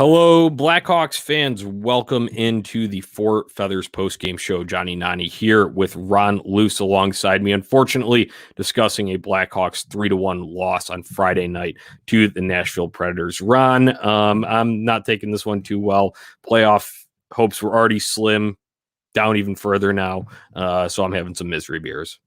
Hello, Blackhawks fans. Welcome into the Four Feathers postgame show. Johnny Nani here with Ron Luce alongside me. Unfortunately, discussing a Blackhawks 3-1 loss on Friday night to the Nashville Predators. Ron, I'm not taking this one too well. Playoff hopes were already slim, down even further now. So I'm having some misery beers.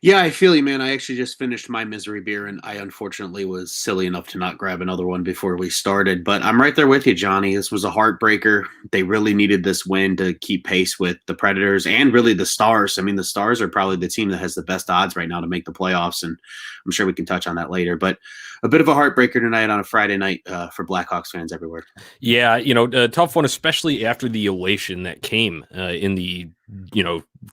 Yeah, I feel you, man. I actually just finished my misery beer, and I unfortunately was silly enough to not grab another one before we started. But I'm right there with you, Johnny. This was a heartbreaker. They really needed this win to keep pace with the Predators and really the Stars. I mean, the Stars are probably the team that has the best odds right now to make the playoffs, and I'm sure we can touch on that later. But a bit of a heartbreaker tonight on a Friday night for Blackhawks fans everywhere. Yeah, a tough one, especially after the elation that came in the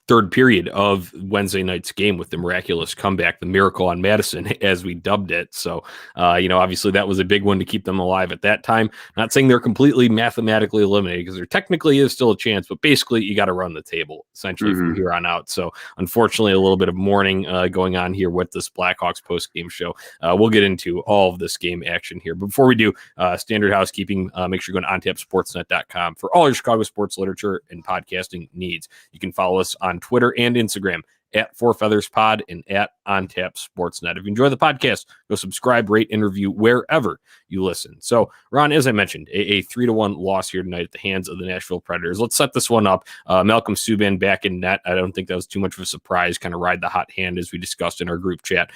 third period of Wednesday night's game with the miraculous comeback, the miracle on Madison, as we dubbed it. So, obviously that was a big one to keep them alive at that time. Not saying they're completely mathematically eliminated, because there technically is still a chance, but basically you got to run the table essentially from here on out. So unfortunately, a little bit of mourning going on here with this Blackhawks post-game show. We'll get into all of this game action here. But before we do, standard housekeeping, make sure you go to ontapsportsnet.com for all your Chicago sports literature and podcasting needs. You can follow us on Twitter and Instagram at Four Feathers Pod and at OnTap Sportsnet. If you enjoy the podcast, go subscribe, rate, and review wherever you listen. So, Ron, as I mentioned, a 3-1 loss here tonight at the hands of the Nashville Predators. Let's set this one up. Malcolm Subban back in net. I don't think that was too much of a surprise. Kind of ride the hot hand as we discussed in our group chat.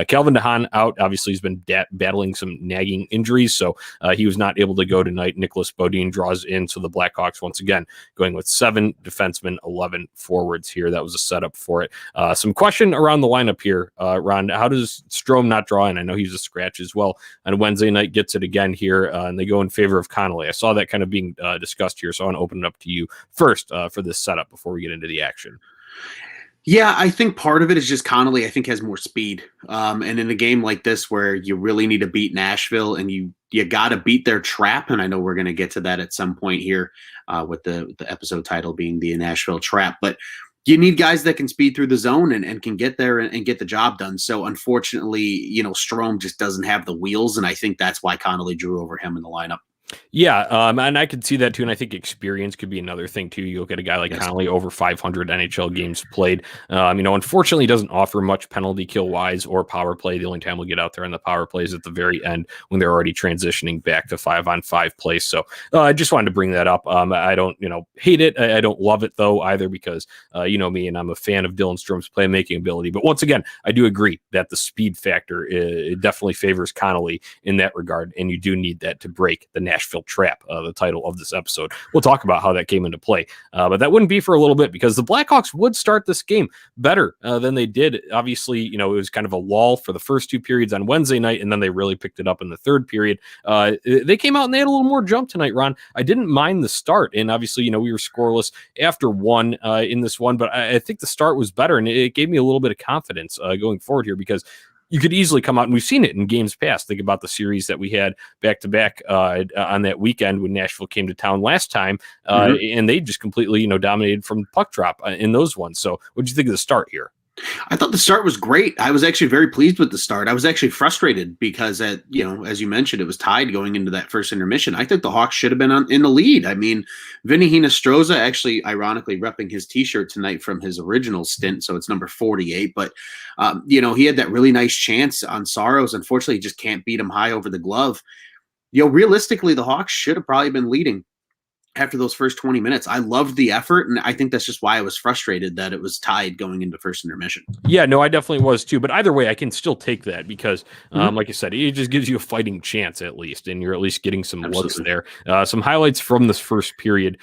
Calvin DeHaan out. Obviously, he's been battling some nagging injuries, so he was not able to go tonight. Nicholas Bodine draws in, so the Blackhawks once again going with 7 defensemen, 11 forwards here. That was a setup for it. Some question around the lineup here, Ron. How does Strome not draw in? I know he's a scratch as well on Wednesday night, gets it again here, and they go in favor of Connolly. I saw that kind of being discussed here, so I want to open it up to you first for this setup before we get into the action. Yeah, I think part of it is just Connolly, I think, has more speed. And in a game like this where you really need to beat Nashville and you got to beat their trap, and I know we're going to get to that at some point here with the episode title being the Nashville Trap, but you need guys that can speed through the zone and can get there and get the job done. So unfortunately, Strome just doesn't have the wheels, and I think that's why Connolly drew over him in the lineup. Yeah, and I could see that too, and I think experience could be another thing too. You look at a guy like Connolly, over 500 NHL games played. Unfortunately, he doesn't offer much penalty kill wise or power play. The only time we'll get out there on the power play is at the very end when they're already transitioning back to 5-on-5 play. So I just wanted to bring that up. I don't, hate it. I don't love it though either, because me, and I'm a fan of Dylan Strome's playmaking ability. But once again, I do agree that the speed factor it definitely favors Connolly in that regard, and you do need that to break the Nashville Trap, the title of this episode. We'll talk about how that came into play, but that wouldn't be for a little bit, because the Blackhawks would start this game better than they did. Obviously, it was kind of a lull for the first 2 periods on Wednesday night, and then they really picked it up in the third period. They came out and they had a little more jump tonight, Ron. I didn't mind the start, and obviously, we were scoreless after one in this one, but I think the start was better, and it gave me a little bit of confidence going forward here, because you could easily come out, and we've seen it in games past. Think about the series that we had back-to-back on that weekend when Nashville came to town last time, and they just completely, dominated from puck drop in those ones. So what did you think of the start here? I thought the start was great. I was actually very pleased with the start. I was actually frustrated because, as you mentioned, it was tied going into that first intermission. I think the Hawks should have been in the lead. I mean, Vinny Hinostroza actually, ironically, repping his T-shirt tonight from his original stint, so it's number 48. But, he had that really nice chance on Saros. Unfortunately, he just can't beat him high over the glove. Realistically, the Hawks should have probably been leading after those first 20 minutes. I loved the effort, and I think that's just why I was frustrated that it was tied going into first intermission. Yeah, no, I definitely was too. But either way, I can still take that because, like I said, it just gives you a fighting chance at least, and you're at least getting some looks there. Some highlights from this first period.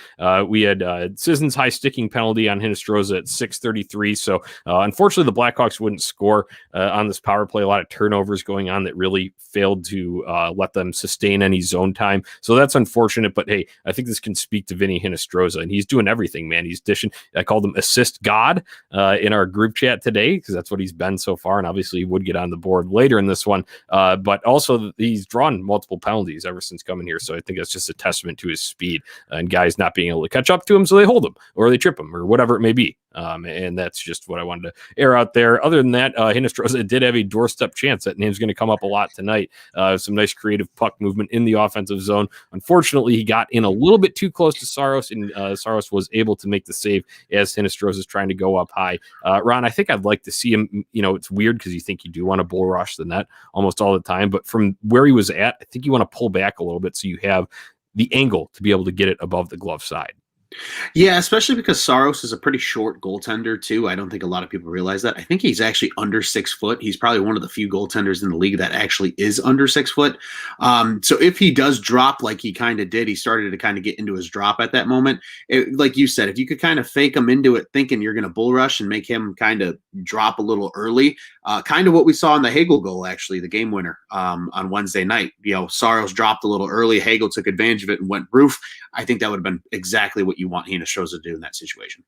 We had Sisson's high sticking penalty on Hinostroza at 6:33. So unfortunately, the Blackhawks wouldn't score on this power play. A lot of turnovers going on that really failed to let them sustain any zone time. So that's unfortunate. But hey, I think this can speak to Vinny Hinostroza, and he's doing everything, man. He's dishing. I called him assist God in our group chat today, because that's what he's been so far, and obviously he would get on the board later in this one, but also he's drawn multiple penalties ever since coming here, so I think that's just a testament to his speed and guys not being able to catch up to him, so they hold him or they trip him or whatever it may be. And that's just what I wanted to air out there. Other than that, Hinostroza did have a doorstep chance. That name's going to come up a lot tonight. Some nice creative puck movement in the offensive zone. Unfortunately, he got in a little bit too close to Saros, and Saros was able to make the save as Hinostroza is trying to go up high. Ron, I think I'd like to see him. It's weird because you think you do want to bull rush the net almost all the time, but from where he was at, I think you want to pull back a little bit so you have the angle to be able to get it above the glove side. Yeah, especially because Saros is a pretty short goaltender too. I don't think a lot of people realize that. I think he's actually under 6 foot. He's probably one of the few goaltenders in the league that actually is under 6 foot. So if he does drop like he kind of did, he started to kind of get into his drop at that moment. Like you said, if you could kind of fake him into it thinking you're going to bull rush and make him kind of drop a little early, kind of what we saw in the Hagel goal, actually, the game winner on Wednesday night. Saros dropped a little early. Hagel took advantage of it and went roof. I think that would have been exactly what you want Hinostroza to do in that situation.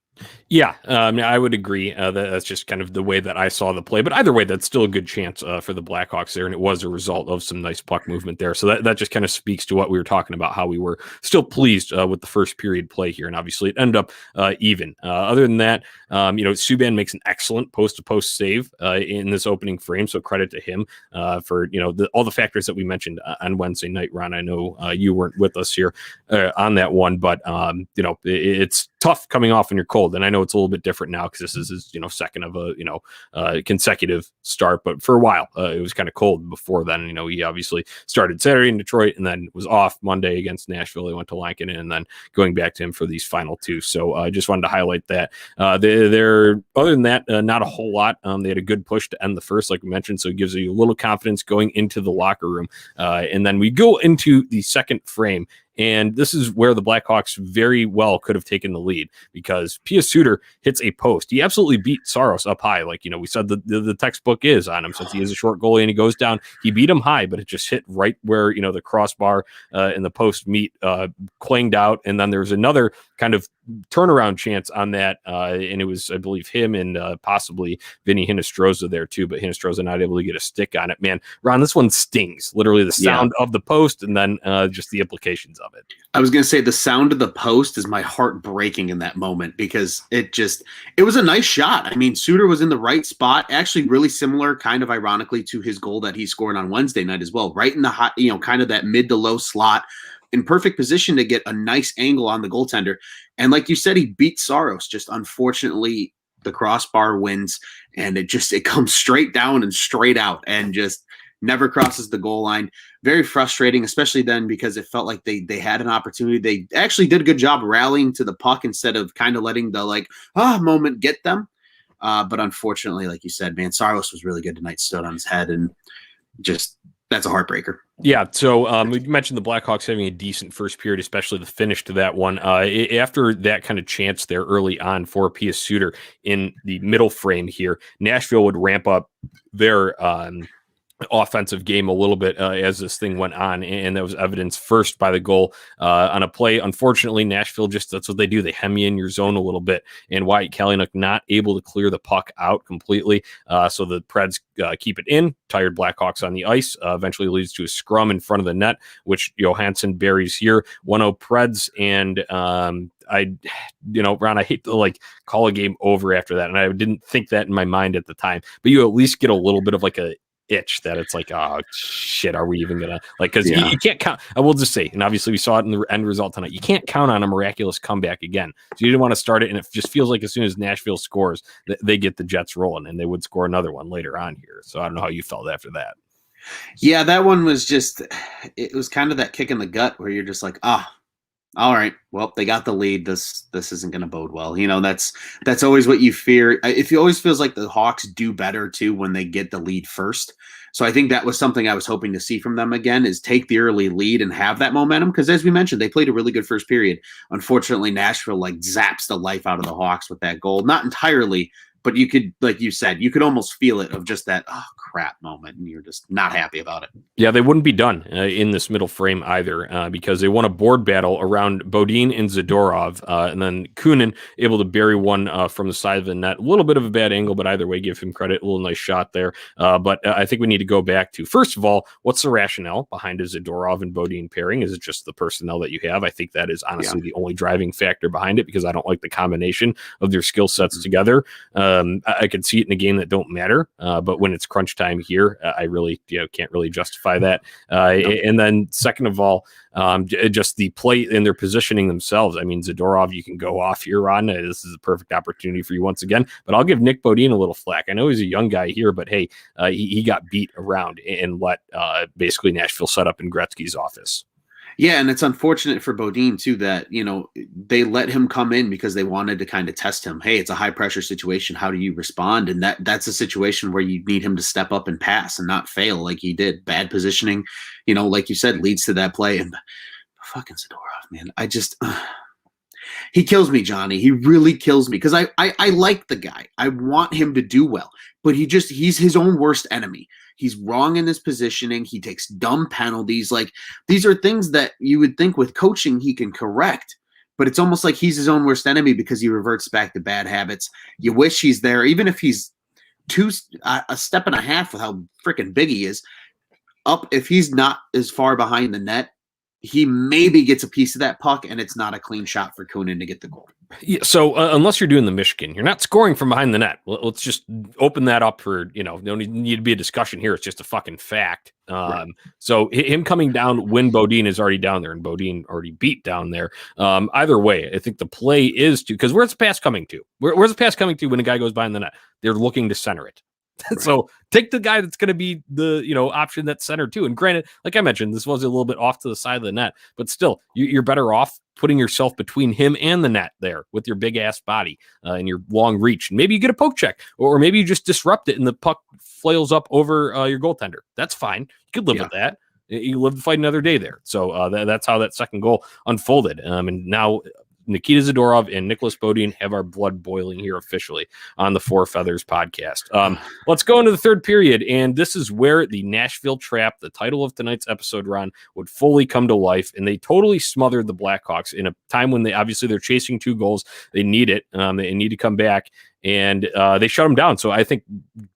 Yeah, I would agree. That's just kind of the way that I saw the play. But either way, that's still a good chance for the Blackhawks there, and it was a result of some nice puck movement there. So that just kind of speaks to what we were talking about, how we were still pleased with the first period play here, and obviously it ended up even. Other than that, Subban makes an excellent post-to-post save in this opening frame, so credit to him for all the factors that we mentioned on Wednesday night. Ron, I know you weren't with us here on that one, but it's tough coming off when you're cold, and I know it's a little bit different now because this is his second of a consecutive start, but for a while it was kind of cold before then. He obviously started Saturday in Detroit and then was off Monday against Nashville. He went to Lankinen and then going back to him for these final two. So I just wanted to highlight that. They're other than that, not a whole lot. They had a good push to end the first, like we mentioned, so it gives you a little confidence going into the locker room. And then we go into the second frame. And this is where the Blackhawks very well could have taken the lead because Pius Suter hits a post. He absolutely beat Saros up high. Like, we said the textbook is on him since he is a short goalie and he goes down. He beat him high, but it just hit right where, the crossbar and the post meet, clanged out. And then there's another kind of turnaround chance on that. And it was, I believe, him and possibly Vinny Hinostroza there too, but Hinostroza not able to get a stick on it. Man, Ron, this one stings. Literally the sound of the post and then just the implications of it. I was going to say the sound of the post is my heart breaking in that moment because it was a nice shot. I mean, Suter was in the right spot, actually really similar, kind of ironically, to his goal that he scored on Wednesday night as well, right in the hot, kind of that mid to low slot, in perfect position to get a nice angle on the goaltender. And like you said, he beat Saros. Just unfortunately, the crossbar wins and it comes straight down and straight out and just never crosses the goal line. Very frustrating, especially then because it felt like they had an opportunity. They actually did a good job rallying to the puck instead of kind of letting the moment get them. But unfortunately, like you said, man, Saros was really good tonight, stood on his head, and just that's a heartbreaker. Yeah, so we mentioned the Blackhawks having a decent first period, especially the finish to that one. After that kind of chance there early on for Pius Suter in the middle frame here, Nashville would ramp up their offensive game a little bit as this thing went on, and that was evidenced first by the goal on a play. Unfortunately, Nashville that's what they do. They hem you in your zone a little bit, and Wyatt Kalynuk not able to clear the puck out completely. So the Preds keep it in. Tired Blackhawks on the ice eventually leads to a scrum in front of the net, which Johansson buries here. 1-0 Preds, and Ron, I hate to call a game over after that, and I didn't think that in my mind at the time, but you at least get a little bit of a itch that it's oh shit, are we even gonna because you can't count. I will just say, and obviously we saw it in the end result tonight, you can't count on a miraculous comeback again, so you didn't want to start it, and it just feels like as soon as Nashville scores, they get the Jets rolling, and they would score another one later on here. So I don't know how you felt after that. Yeah, that one was it was kind of that kick in the gut where you're just all right, well, they got the lead. This isn't going to bode well. That's always what you fear. It always feels like the Hawks do better too when they get the lead first. So I think that was something I was hoping to see from them again, is take the early lead and have that momentum. Because as we mentioned, they played a really good first period. Unfortunately, Nashville zaps the life out of the Hawks with that goal. Not entirely, but you could, like you said, you could almost feel it of just that, oh crap moment, and you're just not happy about it. Yeah, they wouldn't be done in this middle frame either because they won a board battle around Bodine and Zadorov, and then Kunin able to bury one from the side of the net. A little bit of a bad angle, but either way, give him credit. A little nice shot there. But I think we need to go back to, first of all, what's the rationale behind a Zadorov and Bodine pairing? Is it just the personnel that you have? I think that is honestly the only driving factor behind it because I don't like the combination of their skill sets together. I could see it in a game that don't matter, but when it's crunch time here, I really can't really justify that. And then second of all, just the play and their positioning themselves. I mean, Zadorov, you can go off here on. This is a perfect opportunity for you once again, but I'll give Nick Bodine a little flack. I know he's a young guy here, but hey, he got beat around and let basically Nashville set up in Gretzky's office. Yeah, and it's unfortunate for Bodine, too, that, they let him come in because they wanted to kind of test him. Hey, it's a high-pressure situation. How do you respond? And that's a situation where you need him to step up and pass and not fail like he did. Bad positioning, like you said, leads to that play. And fucking Zadorov, man, he kills me, Johnny. He really kills me because I like the guy. I want him to do well, but he's his own worst enemy. He's wrong in his positioning. He takes dumb penalties. Like, these are things that you would think with coaching he can correct, but it's almost like he's his own worst enemy because he reverts back to bad habits. You wish he's there, even if he's a step and a half with how freaking big he is. Up, if he's not as far behind the net, he maybe gets a piece of that puck, and it's not a clean shot for Kunin to get the goal. Yeah, so unless you're doing the Michigan, you're not scoring from behind the net. Let's just open that up for, no need to be a discussion here. It's just a fucking fact. Right. So him coming down when Bodine is already down there and Bodine already beat down there. Either way, I think the play is because where's the pass coming to? Where's the pass coming to when a guy goes behind the net? They're looking to center it. Right. So take the guy that's going to be the option that's center too. And granted, like I mentioned, this was a little bit off to the side of the net, but still, you're better off putting yourself between him and the net there with your big ass body and your long reach. And maybe you get a poke check, or maybe you just disrupt it and the puck flails up over your goaltender. That's fine. You could live with that. You live to fight another day there. So that's how that second goal unfolded. And now Nikita Zadorov and Nicholas Bodine have our blood boiling here officially on the Four Feathers podcast. Let's go into the third period, and this is where the Nashville Trap, the title of tonight's episode, Ron, would fully come to life, and they totally smothered the Blackhawks in a time when they're chasing 2 goals. They need it. They need to come back, and they shut them down. So I think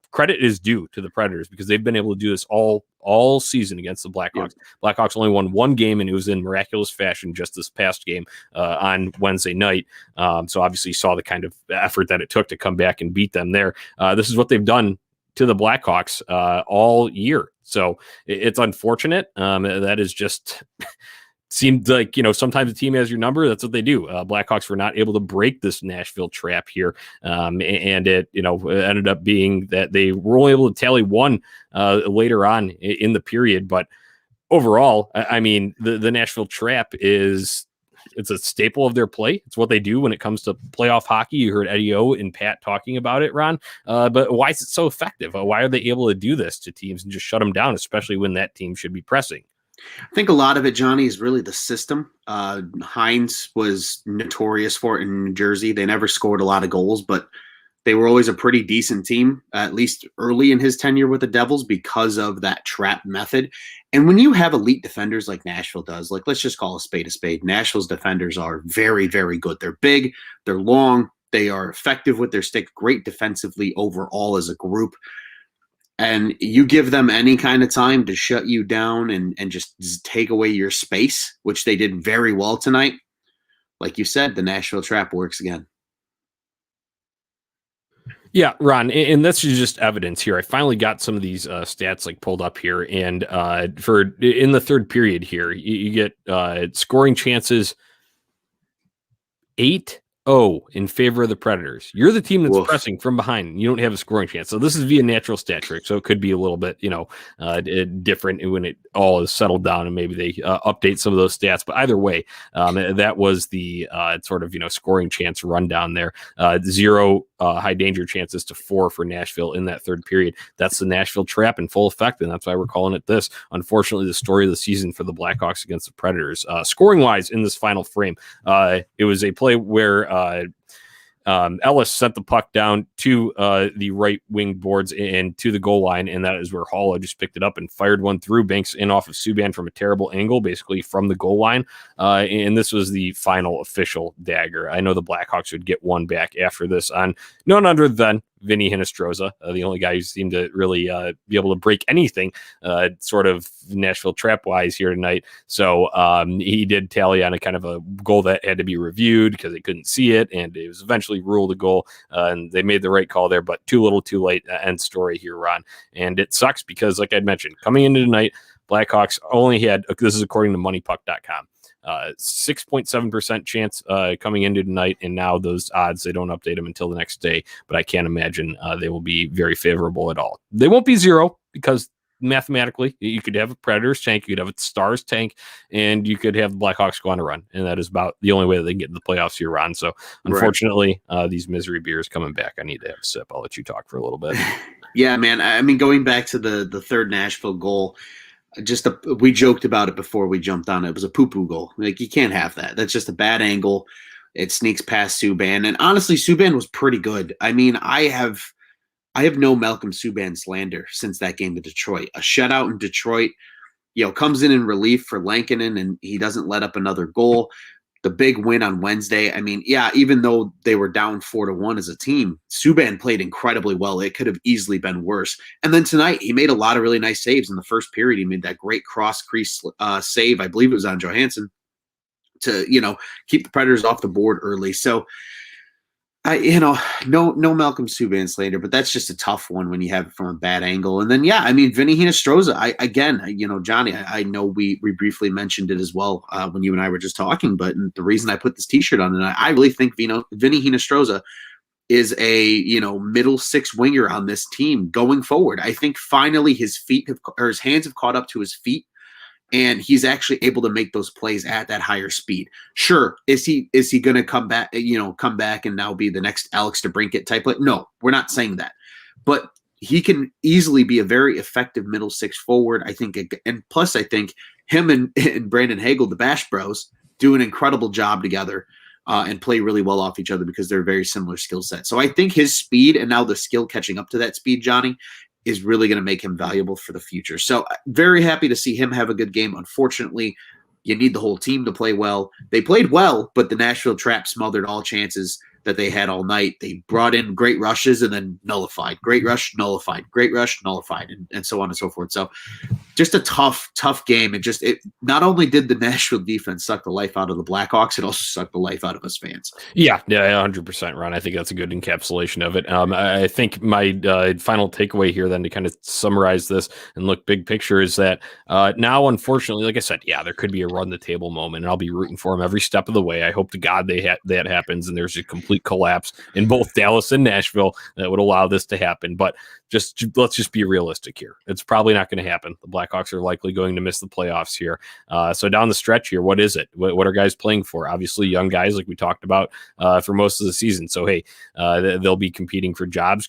credit is due to the Predators because they've been able to do this all season against the Blackhawks. Yeah. Blackhawks only won 1 game, and it was in miraculous fashion just this past game on Wednesday night. So obviously you saw the kind of effort that it took to come back and beat them there. This is what they've done to the Blackhawks all year. So it's unfortunate. That is just... Seemed like, sometimes the team has your number. That's what they do. Blackhawks were not able to break this Nashville trap here. And it, ended up being that they were only able to tally 1 later on in the period. But overall, I mean, the Nashville trap it's a staple of their play. It's what they do when it comes to playoff hockey. You heard Eddie O and Pat talking about it, Ron. But why is it so effective? Why are they able to do this to teams and just shut them down, especially when that team should be pressing? I think a lot of it, Johnny, is really the system. Hines was notorious for it in New Jersey. They never scored a lot of goals, but they were always a pretty decent team, at least early in his tenure with the Devils, because of that trap method. And when you have elite defenders like Nashville does, like let's just call a spade a spade, Nashville's defenders are very, very good. They're big, they're long, they are effective with their stick, great defensively overall as a group. And you give them any kind of time to shut you down and just take away your space, which they did very well tonight. Like you said, the Nashville Trap works again. Yeah, Ron, and that's just evidence here. I finally got some of these stats pulled up here, and for in the third period here, you get scoring chances 8-0 in favor of the Predators. You're the team that's pressing from behind. You don't have a scoring chance. So this is via natural stat trick. So it could be a little bit, different when it all is settled down and maybe they update some of those stats. But either way, that was the scoring chance rundown there. 0 high danger chances to 4 for Nashville in that third period. That's the Nashville Trap in full effect, and that's why we're calling it this. Unfortunately, the story of the season for the Blackhawks against the Predators. Scoring-wise in this final frame, it was a play where Ellis sent the puck down to the right wing boards and to the goal line, and that is where Halla just picked it up and fired one through. Banks in off of Subban from a terrible angle, basically from the goal line. And this was the final official dagger. I know the Blackhawks would get one back after this on none other than Vinny Hinostroza, the only guy who seemed to really be able to break anything sort of Nashville Trap wise here tonight. So he did tally on a kind of a goal that had to be reviewed because they couldn't see it, and it was eventually ruled a goal, and they made the right call there, but too little too late. End story here, Ron. And it sucks because, like I'd mentioned, coming into tonight, Blackhawks only had, this is according to moneypuck.com, 6.7% chance coming into tonight, and now those odds, they don't update them until the next day, but I can't imagine they will be very favorable at all. They won't be zero because mathematically you could have a Predators tank, you could have a Stars tank, and you could have the Blackhawks go on a run, and that is about the only way that they can get in the playoffs here, Ron. So unfortunately, these misery beers coming back. I need to have a sip. I'll let you talk for a little bit. Yeah, man. I mean, going back to the third Nashville goal, we joked about it before we jumped on it. It was a poo-poo goal. Like, you can't have that. That's just a bad angle. It sneaks past Subban. And honestly, Subban was pretty good. I mean, I have no Malcolm Subban slander since that game to Detroit. A shutout in Detroit, comes in relief for Lankinen, and he doesn't let up another goal. The big win on Wednesday. I mean, yeah, even though they were down 4-1 as a team, Subban played incredibly well. It could have easily been worse. And then tonight, he made a lot of really nice saves in the first period. He made that great cross-crease save. I believe it was on Johansson to, keep the Predators off the board early. So, no Malcolm Subban slander, but that's just a tough one when you have it from a bad angle. And then, yeah, I mean, Vinny Hinostroza, Johnny, I know we briefly mentioned it as well when you and I were just talking, but the reason I put this t-shirt on, and I really think Vinny Hinostroza is a, middle six winger on this team going forward. I think finally his hands have caught up to his feet, and he's actually able to make those plays at that higher speed. Sure, is he going to come back and now be the next Alex DeBrincat type? No, we're not saying that. But he can easily be a very effective middle six forward, I think. And plus, I think him and Brandon Hagel, the Bash Bros, do an incredible job together and play really well off each other because they're very similar skill sets. So I think his speed and now the skill catching up to that speed, Johnny, is really going to make him valuable for the future. So very happy to see him have a good game. Unfortunately, you need the whole team to play well. They played well, but the Nashville Trap smothered all chances that they had all night. They brought in great rushes and then nullified. Great rush, nullified. Great rush, nullified, and so on and so forth. So just a tough game. It not only did the Nashville defense suck the life out of the Blackhawks, it also sucked the life out of us fans. Yeah, 100%, Ron. I think that's a good encapsulation of it. I think my final takeaway here then to kind of summarize this and look big picture is that now, unfortunately, like I said, yeah, there could be a run the table moment, and I'll be rooting for them every step of the way. I hope to God that happens, and there's a complete collapse in both Dallas and Nashville that would allow this to happen. But let's just be realistic here. It's probably not going to happen. The Blackhawks are likely going to miss the playoffs here. So down the stretch here, what is it? What are guys playing for? Obviously, young guys, like we talked about for most of the season. So hey, they'll be competing for jobs,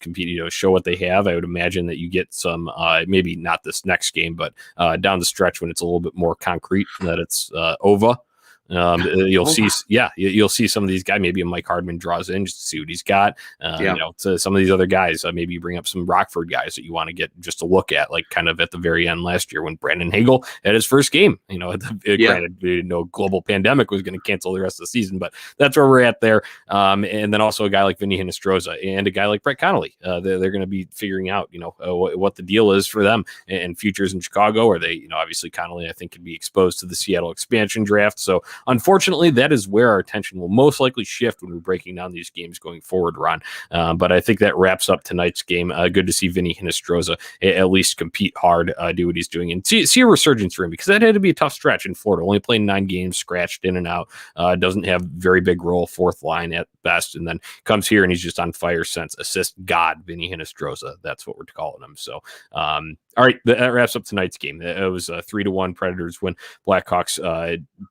show what they have. I would imagine that you get some, maybe not this next game, but down the stretch when it's a little bit more concrete that it's over. You'll see some of these guys. Maybe a Mike Hardman draws in just to see what he's got. To some of these other guys, maybe you bring up some Rockford guys that you want to get just to look at, like kind of at the very end last year when Brandon Hagel had his first game. Granted, no global pandemic was going to cancel the rest of the season, but that's where we're at there. And then also a guy like Vinny Hinostroza and a guy like Brett Connolly. They're going to be figuring out, what the deal is for them and futures in Chicago. Or they, obviously Connolly, I think, could be exposed to the Seattle expansion draft. So unfortunately, that is where our attention will most likely shift when we're breaking down these games going forward, Ron. But I think that wraps up tonight's game. Good to see Vinny Hinostroza at least compete hard, do what he's doing, and see a resurgence for him, because that had to be a tough stretch in Florida. Only playing 9 games, scratched in and out, doesn't have very big role, fourth line at best, and then comes here and he's just on fire since. Assist God, Vinny Hinostroza. That's what we're calling him. So, all right, that wraps up tonight's game. It was 3-1 Predators win. Blackhawks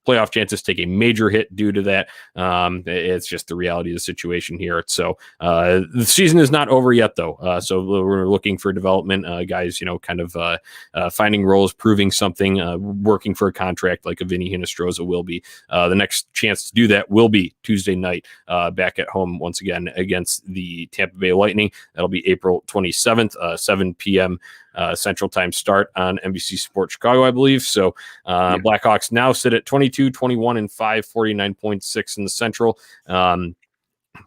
playoff chances just take a major hit due to that. It's just the reality of the situation here. So the season is not over yet, though. So we're looking for development guys, kind of finding roles, proving something, working for a contract like a Vinny Hinostroza will be. The next chance to do that will be Tuesday night back at home once again against the Tampa Bay Lightning. That'll be April 27th, 7 p.m. Central Time start on NBC Sports Chicago, I believe. So Blackhawks now sit at 22, 21, and 5, 49.6 in the Central.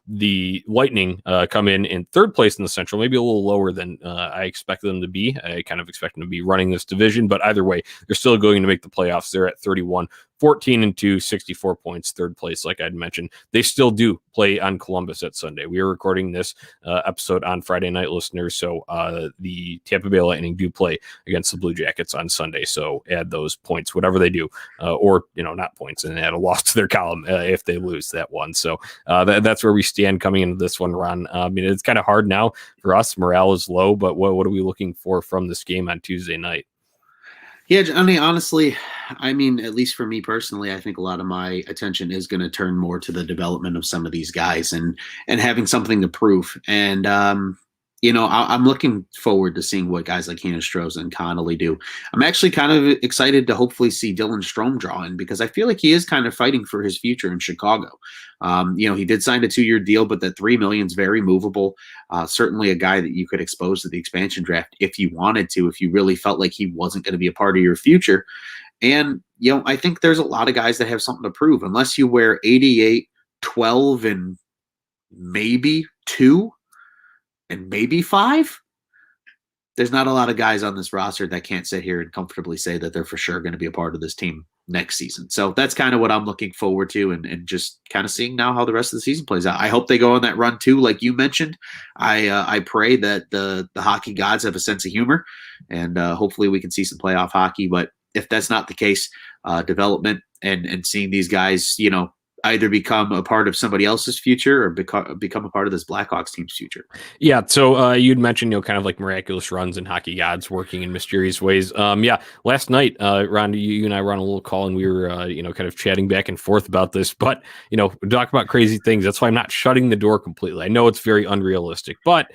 The Lightning come in third place in the Central, maybe a little lower than I expected them to be. I kind of expect them to be running this division, but either way, they're still going to make the playoffs. They're at 31, 14-2, 64 points, third place, like I'd mentioned. They still do play on Columbus at Sunday. We are recording this episode on Friday night, listeners, so the Tampa Bay Lightning do play against the Blue Jackets on Sunday, so add those points, whatever they do, or, not points, and add a loss to their column if they lose that one. So that's where we stand coming into this one, Ron. It's kind of hard now for us. Morale is low, but what are we looking for from this game on Tuesday night? Yeah, honestly, at least for me personally, I think a lot of my attention is going to turn more to the development of some of these guys and having something to prove. And, I'm looking forward to seeing what guys like Hinostroza and Connolly do. I'm actually kind of excited to hopefully see Dylan Strome draw in because I feel like he is kind of fighting for his future in Chicago. He did sign a 2-year deal, but that $3 million is very movable. Certainly a guy that you could expose to the expansion draft if you wanted to, if you really felt like he wasn't going to be a part of your future. And, I think there's a lot of guys that have something to prove. Unless you wear 88, 12, and maybe 2 and maybe 5, there's not a lot of guys on this roster that can't sit here and comfortably say that they're for sure going to be a part of this team next season. So that's kind of what I'm looking forward to and just kind of seeing now how the rest of the season plays out. I hope they go on that run too, like you mentioned. I pray that the hockey gods have a sense of humor and hopefully we can see some playoff hockey. But if that's not the case, development and seeing these guys, either become a part of somebody else's future or become a part of this Blackhawks team's future. Yeah. So you'd mentioned, kind of like miraculous runs and hockey gods working in mysterious ways. Last night, Ron, you and I were on a little call and we were, kind of chatting back and forth about this, but, we talk about crazy things. That's why I'm not shutting the door completely. I know it's very unrealistic, but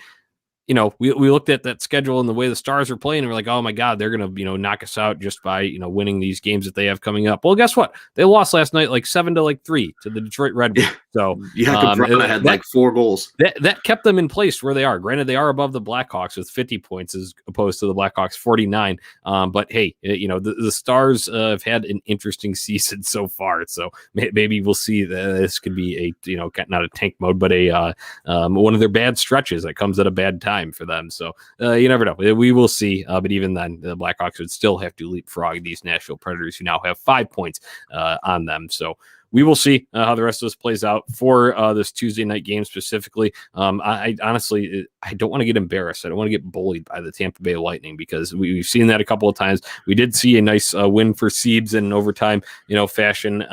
we looked at that schedule and the way the Stars are playing, and we're like, oh my God, they're going to, knock us out just by, winning these games that they have coming up. Well, guess what? They lost last night, like 7-3 to the Detroit Red Wings. So Cabrera had like 4 goals. That kept them in place where they are. Granted, they are above the Blackhawks with 50 points as opposed to the Blackhawks 49. But hey, the Stars have had an interesting season so far. So maybe we'll see that this could be a, not a tank mode, but a one of their bad stretches that comes at a bad time for them. So you never know. We will see. But even then, the Blackhawks would still have to leapfrog these Nashville Predators who now have 5 points on them. So we will see how the rest of this plays out for this Tuesday night game specifically. I honestly, I don't want to get embarrassed. I don't want to get bullied by the Tampa Bay Lightning because we've seen that a couple of times. We did see a nice win for Siebes in overtime, fashion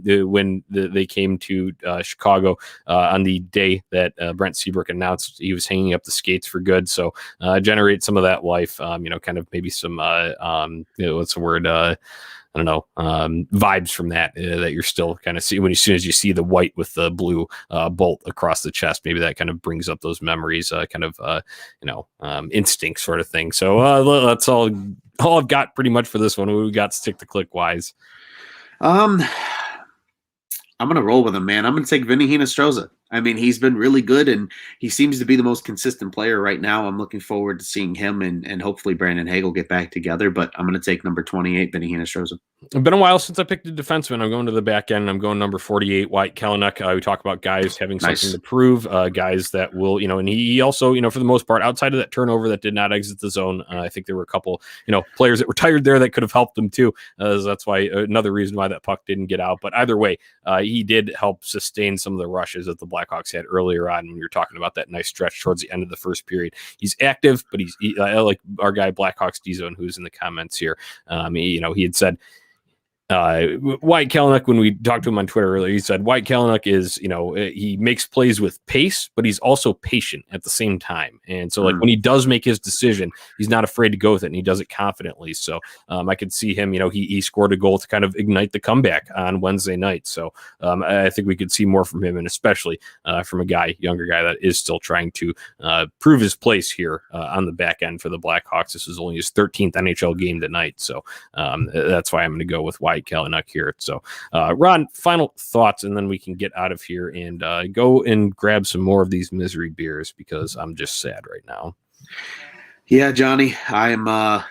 when they came to Chicago on the day that Brent Seabrook announced he was hanging up the skates for good. So generate some of that life, kind of maybe some, what's the word? I don't know, vibes from that you're still kind of see as soon as you see the white with the blue bolt across the chest, maybe that kind of brings up those memories, instinct sort of thing. So that's all I've got pretty much for this one. We got stick to click wise. I'm going to roll with him, man. I'm going to take Vinny Hinostroza. He's been really good, and he seems to be the most consistent player right now. I'm looking forward to seeing him and hopefully Brandon Hagel get back together, but I'm going to take number 28, Vinny Hinostroza. It's been a while since I picked a defenseman. I'm going to the back end. I'm going number 48, Wyatt Kalynuk. We talk about guys having something to prove, guys that will, and he also, for the most part, outside of that turnover that did not exit the zone, I think there were a couple, players that retired there that could have helped him too. So that's why another reason why that puck didn't get out. But either way, he did help sustain some of the rushes that the Blackhawks had earlier on when you're talking about that nice stretch towards the end of the first period. He's active, but I like our guy Blackhawks D-Zone, who's in the comments here. He had said, Wyatt Kalynuk, when we talked to him on Twitter earlier, he said Wyatt Kalynuk is, he makes plays with pace, but he's also patient at the same time. And so, like, when he does make his decision, he's not afraid to go with it, and he does it confidently. So I could see him, he scored a goal to kind of ignite the comeback on Wednesday night. So I think we could see more from him, and especially from a younger guy that is still trying to prove his place here on the back end for the Blackhawks. This is only his 13th NHL game tonight. So that's why I'm going to go with Wyatt Kalynuk here. So, Ron, final thoughts, and then we can get out of here and go and grab some more of these misery beers because I'm just sad right now. Yeah, Johnny, I'm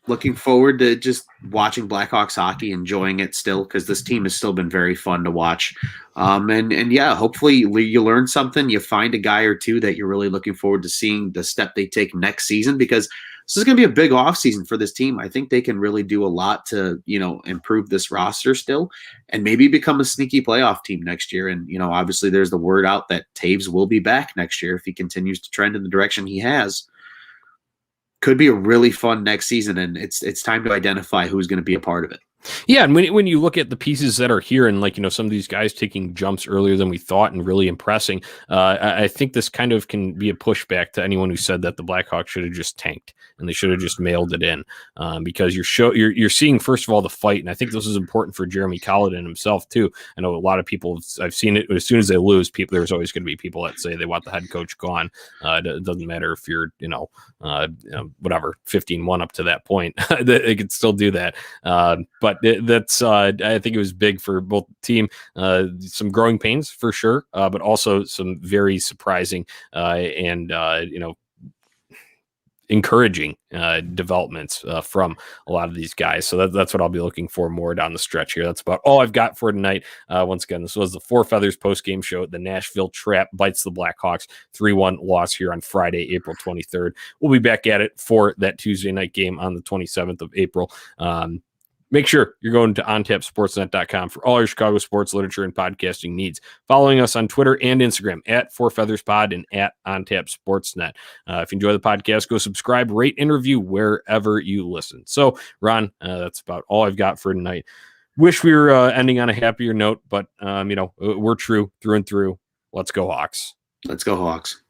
looking forward to just watching Blackhawks hockey, enjoying it still, because this team has still been very fun to watch. And yeah, hopefully you learn something. You find a guy or two that you're really looking forward to seeing the step they take next season, because this is going to be a big offseason for this team. I think they can really do a lot to, improve this roster still and maybe become a sneaky playoff team next year. And, obviously there's the word out that Taves will be back next year if he continues to trend in the direction he has. Could be a really fun next season, and it's time to identify who's going to be a part of it. Yeah, and when you look at the pieces that are here and, like, some of these guys taking jumps earlier than we thought and really impressing, I think this kind of can be a pushback to anyone who said that the Blackhawks should have just tanked and they should have just mailed it in, because you're seeing, first of all, the fight, and I think this is important for Jeremy Colliton himself too. I know a lot of people, I've seen it, as soon as they lose, there's always going to be people that say they want the head coach gone. It doesn't matter if you're whatever 15-1 up to that point, they could still do that, but that's I think it was big for both team, some growing pains for sure, but also some very surprising and encouraging developments from a lot of these guys. So that's what I'll be looking for more down the stretch here. That's about all I've got for tonight. Once again, this was the Four Feathers post-game show. The Nashville Trap bites the Blackhawks 3-1 loss here on Friday, April 23rd. We'll be back at it for that Tuesday night game on the 27th of April. Make sure you're going to ontapsportsnet.com for all your Chicago sports literature and podcasting needs. Following us on Twitter and Instagram at Four Feathers Pod and at OnTapSportsNet. If you enjoy the podcast, go subscribe, rate, and review wherever you listen. So, Ron, that's about all I've got for tonight. Wish we were ending on a happier note, but we're true through and through. Let's go Hawks. Let's go Hawks.